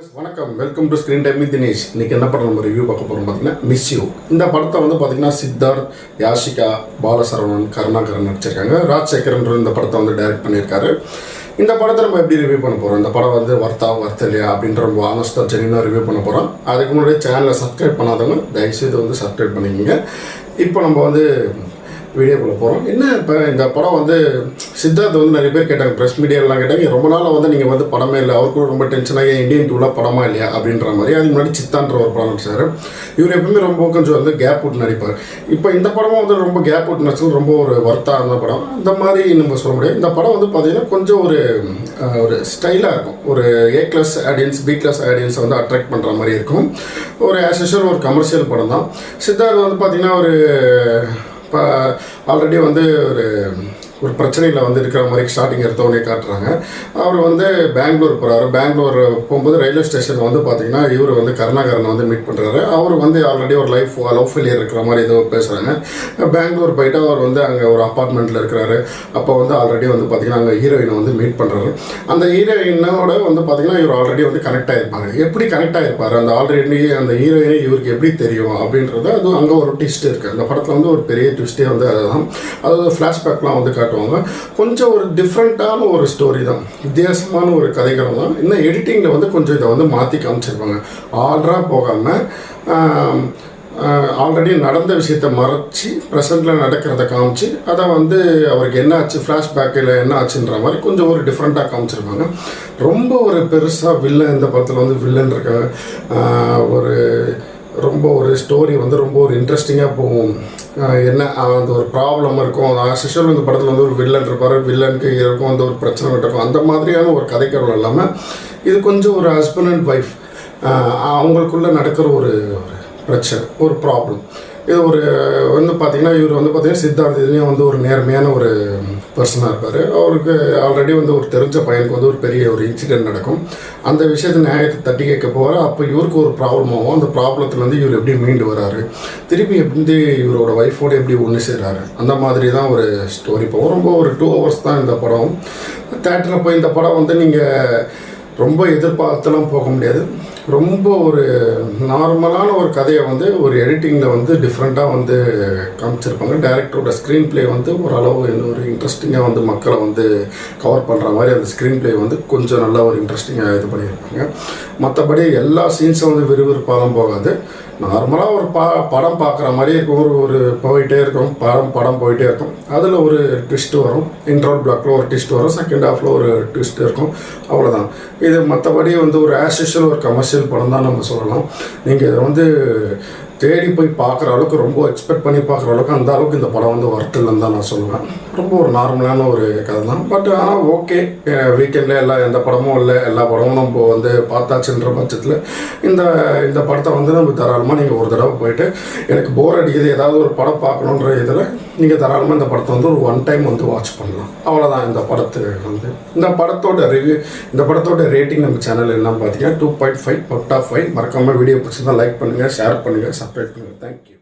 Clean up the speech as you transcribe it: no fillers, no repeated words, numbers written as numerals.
வணக்கம், welcome to screen time with Dinesh. இன்றைக்கி என்ன படம் நம்ம ரிவ்யூ பார்க்க போகிறோம் பார்த்தீங்கன்னா மிஸ் யூ. இந்த படத்தை வந்து பார்த்தீங்கன்னா சித்தார்த், யாஷிகா, பாலசரவணன், கருணாகரன் நடிச்சிருக்காங்க. ராஜசேகரன் இந்த படத்தை வந்து டைரக்ட் பண்ணியிருக்காரு. இந்த படத்தை நம்ம எப்படி ரிவ்யூ பண்ண போகிறோம், இந்த படம் வந்து வர்த்த இல்லையா அப்படின்ற ரொம்ப ஆனஸ்டாக ஜெனினாக ரிவ்யூ பண்ண போகிறோம். அதுக்கு முன்னாடி சேனலை சப்ஸ்கிரைப் பண்ணாதவங்க தயவுசெய்து வந்து சப்ஸ்கிரைப் பண்ணிக்கோங்க. இப்போ நம்ம வந்து வீடியோக்குள்ளே போகிறோம். என்ன இப்போ இந்த படம் வந்து சித்தார்த் வந்து நிறைய பேர் கேட்டாங்க, ப்ரெஸ் மீடியாலாம் கேட்டாங்க, ரொம்ப நாளாக வந்து நீங்கள் வந்து படமே இல்லை, அவருக்கும் ரொம்ப டென்ஷனாக இந்தியன் டூலாக படமா இல்லையா அப்படின்ற மாதிரி. அதுக்கு முன்னாடி சித்தான்ற ஒரு படம் நடிச்சார். இவர் எப்பவுமே ரொம்ப கொஞ்சம் வந்து கேப் விட்டு நடிப்பார். இப்போ இந்த படமும் வந்து ரொம்ப கேப் விட்டு நடிச்சது, ரொம்ப ஒரு வர்த்தான படம் இந்த மாதிரி நம்ம சொல்ல முடியாது. இந்த படம் வந்து பார்த்திங்கன்னா கொஞ்சம் ஒரு ஸ்டைலாக இருக்கும். ஒரு A class audience, B class ஆடியன்ஸை வந்து அட்ராக்ட் பண்ணுற மாதிரி இருக்கும். ஒரு ஆஸ் யூஷுவல் ஒரு கமர்ஷியல் படம் தான். சித்தார்த் வந்து பார்த்திங்கன்னா இப்போ ஆல்ரெடி வந்து ஒரு பிரச்சனையில் வந்து இருக்கிற மாதிரி ஸ்டார்டிங் எடுத்தவொடனே காட்டுறாங்க. அவர் வந்து பெங்களூர் போகிறாரு. பெங்களூர் போகும்போது ரயில்வே ஸ்டேஷனில் வந்து பார்த்திங்கன்னா இவர் வந்து கருணாகரனை வந்து மீட் பண்ணுறாரு. அவர் வந்து ஆல்ரெடி ஒரு லவ் ஃபெயிலியர் இருக்கிற மாதிரி ஏதோ பேசுகிறாங்க. பெங்களூர் போயிட்டு அவர் வந்து அங்கே ஒரு அப்பார்ட்மெண்ட்டில் இருக்கிறாரு. அப்போ வந்து ஆல்ரெடி வந்து பார்த்திங்கன்னா அங்கே ஹீரோயினை வந்து மீட் பண்ணுறாரு. அந்த ஹீரோயினோட வந்து பார்த்திங்கன்னா இவர் ஆல்ரெடி வந்து கனெக்ட் ஆகிருப்பார். எப்படி கனெக்ட் ஆகிருப்பார், அந்த ஆல்ரெடி அந்த ஹீரோயினை இவருக்கு எப்படி தெரியும் அப்படின்றது, அது அங்கே ஒரு ட்விஸ்ட் இருக்குது. அந்த படத்தில் வந்து ஒரு பெரிய ட்விஸ்ட்டே வந்து அதுதான். அதாவது ஃப்ளாஷ்பேக்லாம் வந்து கொஞ்சம் ஒரு டிஃப்ரெண்ட்டான ஒரு ஸ்டோரி தான், வித்தியாசமான ஒரு கதைகள் தான். இன்னும் எடிட்டிங்கில் வந்து கொஞ்சம் இதை வந்து மாற்றி காமிச்சிருப்பாங்க. ஆர்டராக போகாமல் ஆல்ரெடி நடந்த விஷயத்தை மறைச்சி ப்ரெசண்டில் நடக்கிறத காமிச்சு அதை வந்து அவருக்கு என்ன ஆச்சு, ஃப்ளாஷ்பேக்கில் என்ன ஆச்சுன்ற மாதிரி கொஞ்சம் ஒரு டிஃப்ரெண்ட்டாக காமிச்சிருப்பாங்க. ரொம்ப ஒரு பெருசாக வில்லன், இந்த படத்தில் வந்து வில்லன் இருக்காங்க. ரொம்ப ஒரு ஸ்டோரி வந்து ரொம்ப ஒரு இன்ட்ரெஸ்டிங்காக போகும். என்ன அந்த ஒரு ப்ராப்ளம் இருக்கும். ஆஸ்யூஷுவல் இந்த படத்தில் வந்து ஒரு வில்லன் இருப்பார், வில்லனுக்கு இருக்கும் அந்த ஒரு பிரச்சனை இருக்கும். அந்த மாதிரியான ஒரு கதைக்கருள் இல்லாமல் இது கொஞ்சம் ஒரு ஹஸ்பண்ட் அண்ட் ஒய்ஃப் அவங்களுக்குள்ளே நடக்கிற ஒரு பிரச்சனை, ஒரு ப்ராப்ளம். இது வந்து பார்த்திங்கன்னா இவர் வந்து பார்த்திங்கன்னா சித்தார்த் இதுலேயும் வந்து ஒரு நேர்மையான ஒரு பர்சனாக இருப்பார். அவருக்கு ஆல்ரெடி வந்து ஒரு தெரிஞ்ச பையனுக்கு வந்து ஒரு பெரிய ஒரு இன்சிடென்ட் நடக்கும். அந்த விஷயத்தை நியாயத்தை தட்டி கேட்க போகிற அப்போ இவருக்கு ஒரு ப்ராப்ளம் ஆகும். அந்த ப்ராப்ளத்துலேருந்து இவர் எப்படி மீண்டு வராரு, திருப்பி எப்படி இவரோட ஒய்ஃபோடு எப்படி ஒன்று செய்கிறாரு, அந்த மாதிரி தான் ஒரு ஸ்டோரி போகும். ரொம்ப ஒரு 2 hours தான் இந்த படம். தேட்டரில் போய் இந்த படம் வந்து நீங்கள் ரொம்ப எதிர்பார்த்துலாம் போக முடியாது. ரொம்ப ஒரு நார்மலான ஒரு கதையை வந்து ஒரு எடிட்டிங்கில் வந்து டிஃப்ரெண்ட்டாக வந்து காமிச்சிருப்பாங்க. டைரக்டரோட ஸ்க்ரீன் பிளே வந்து ஓரளவு ஒரு இன்ட்ரெஸ்டிங்காக வந்து மக்களை வந்து கவர் பண்ணுற மாதிரி அந்த ஸ்க்ரீன் பிளே வந்து கொஞ்சம் நல்லா ஒரு இன்ட்ரெஸ்டிங்காக இது பண்ணியிருப்பாங்க. மற்றபடி எல்லா சீன்ஸும் வந்து விறுவிறுப்பாலாம் போகாது. நார்மலாக ஒரு படம் பார்க்குற மாதிரி இருக்கும். ஒரு போயிட்டே இருக்கும், படம் போயிட்டே இருக்கும். அதில் ஒரு ட்விஸ்ட் வரும். இன்ட்ரோல் பிளாக்கில் ஒரு ட்விஸ்ட் வரும், செகண்ட் ஹாஃபில் ஒரு ட்விஸ்ட் இருக்கும். அவ்வளோதான். இது மற்றபடி வந்து ஒரு ஆஸ் யூஷுவல் ஒரு கமர்ஷியல் படம் தான் நம்ம சொல்லலாம். நீங்கள் இதை வந்து தேடி போய் பார்க்குற அளவுக்கு, ரொம்ப எக்ஸ்பெக்ட் பண்ணி பார்க்குற அளவுக்கு அந்த அளவுக்கு இந்த படம் வந்து ஒர்த்துலன்னு தான் நான் சொல்லுவேன். ரொம்ப ஒரு நார்மலான ஒரு கதை தான். பட் ஆனால் ஓகே, வீக்கெண்டில் எந்த படமும் இல்லை, எல்லா படமும் நம்ம வந்து பார்த்தாச்சுன்ற பட்சத்தில் இந்த படத்தை வந்து நம்ம தாராளமாக நீங்கள் ஒரு தடவை போயிட்டு, எனக்கு போர் அடிக்குது ஏதாவது ஒரு படம் பார்க்கணுன்ற இதில் நீங்கள் தாராளமாக இந்த படத்தை வந்து ஒரு 1 time வந்து வாட்ச் பண்ணலாம். அவ்வளோதான் இந்த படத்து வந்து. இந்த படத்தோட ரிவ்யூ, இந்த படத்தோட ரேட்டிங் நம்ம சேனல் என்னன்னு பார்த்தீங்கன்னா 2.5 out of 5. மறக்காமல் வீடியோ பிடிச்சிருந்தால் லைக் பண்ணுங்கள், ஷேர் பண்ணுங்கள், சப்ஸ்கிரைப் பண்ணுங்கள். தேங்க்யூ.